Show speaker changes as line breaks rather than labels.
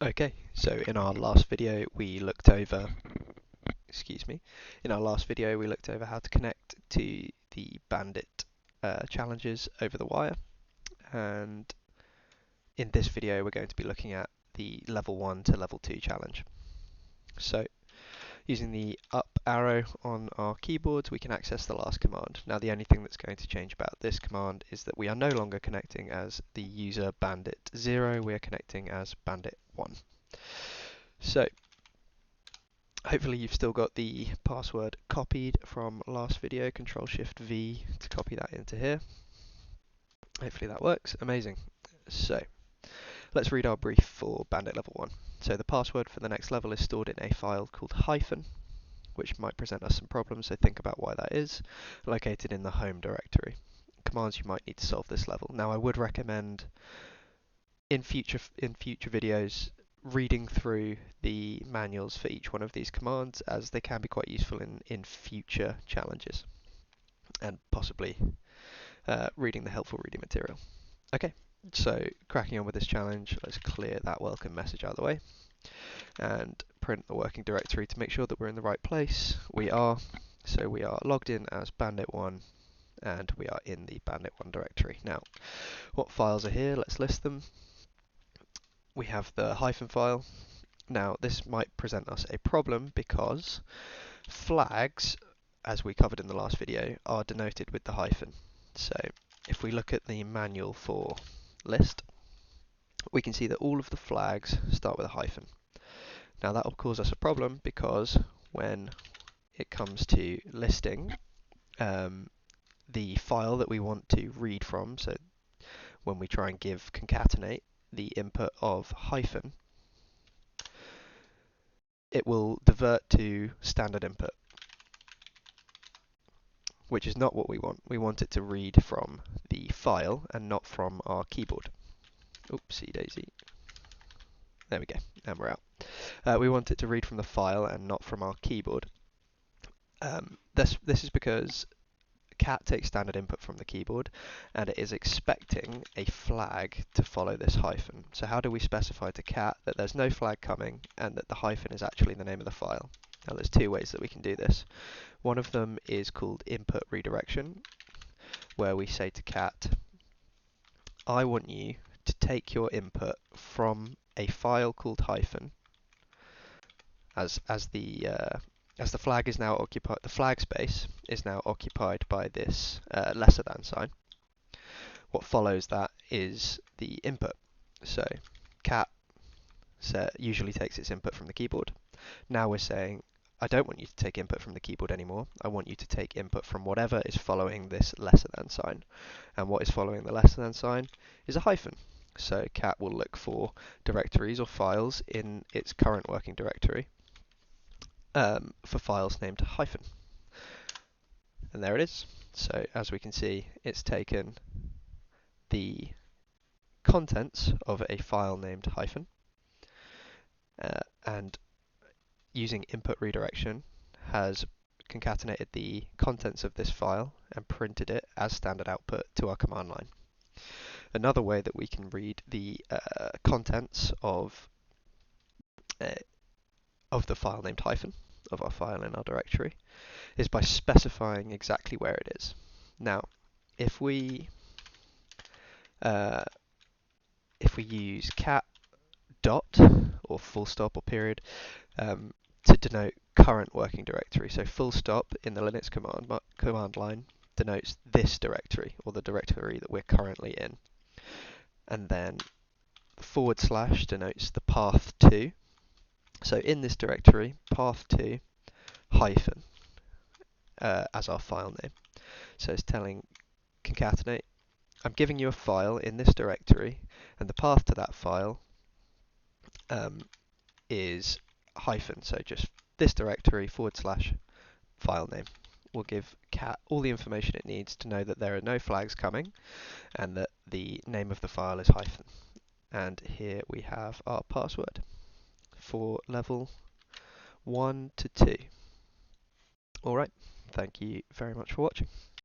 Okay, so in our last video we looked over, how to connect to the Bandit challenges over the wire, and in this video we're going to be looking at the level 1 to level 2 challenge. So using the up arrow on our keyboards we can access the last command. Now the only thing that's going to change about this command is that we are no longer connecting as the user Bandit 0, we are connecting as Bandit 1. So hopefully you've still got the password copied from last video, Control-Shift-V to copy that into here. Hopefully that works, amazing. So let's read our brief for Bandit level 1. So the password for the next level is stored in a file called hyphen, which might present us some problems, so think about why that is, located in the home directory. Commands you might need to solve this level. Now I would recommend in future videos reading through the manuals for each one of these commands, as they can be quite useful in future challenges, and possibly reading the helpful reading material. Okay, so cracking on with this challenge, let's clear that welcome message out of the way and print the working directory to make sure that we're in the right place. We are, so we are logged in as Bandit1 and we are in the Bandit1 directory. Now, what files are here? Let's list them. We have the hyphen file. Now this might present us a problem because flags, as we covered in the last video, are denoted with the hyphen. So if we look at the manual for list, we can see that all of the flags start with a hyphen. Now that will cause us a problem because when it comes to listing the file that we want to read from, so when we try and concatenate the input of hyphen, it will divert to standard input, which is not what we want. We want it to read from the file and not from our keyboard. Oopsie daisy. There we go, and we're out. We want it to read from the file and not from our keyboard. This is because cat takes standard input from the keyboard and it is expecting a flag to follow this hyphen. So how do we specify to cat that there's no flag coming and that the hyphen is actually the name of the file? Now there's two ways that we can do this. One of them is called input redirection, where we say to cat, I want you to take your input from a file called hyphen, as the flag is now occupied, the flag space is now occupied by this lesser than sign. What follows that is the input. So cat usually takes its input from the keyboard. Now we're saying, I don't want you to take input from the keyboard anymore. I want you to take input from whatever is following this lesser than sign. And what is following the lesser than sign is a hyphen. So cat will look for directories or files in its current working directory for files named hyphen. And there it is. So as we can see, it's taken the contents of a file named hyphen and using input redirection has concatenated the contents of this file and printed it as standard output to our command line. Another way that we can read the contents of the file named hyphen, of our file in our directory, is by specifying exactly where it is. Now, if we use cat dot or full stop or period to denote current working directory, so full stop in the Linux command line denotes this directory or the directory that we're currently in, and then / denotes the path to. So in this directory, path to hyphen as our file name. So it's telling concatenate, I'm giving you a file in this directory and the path to that file is hyphen, so just this directory / file name. Will give cat all the information it needs to know that there are no flags coming and that the name of the file is hyphen. And here we have our password for level 1 to 2. Alright, thank you very much for watching.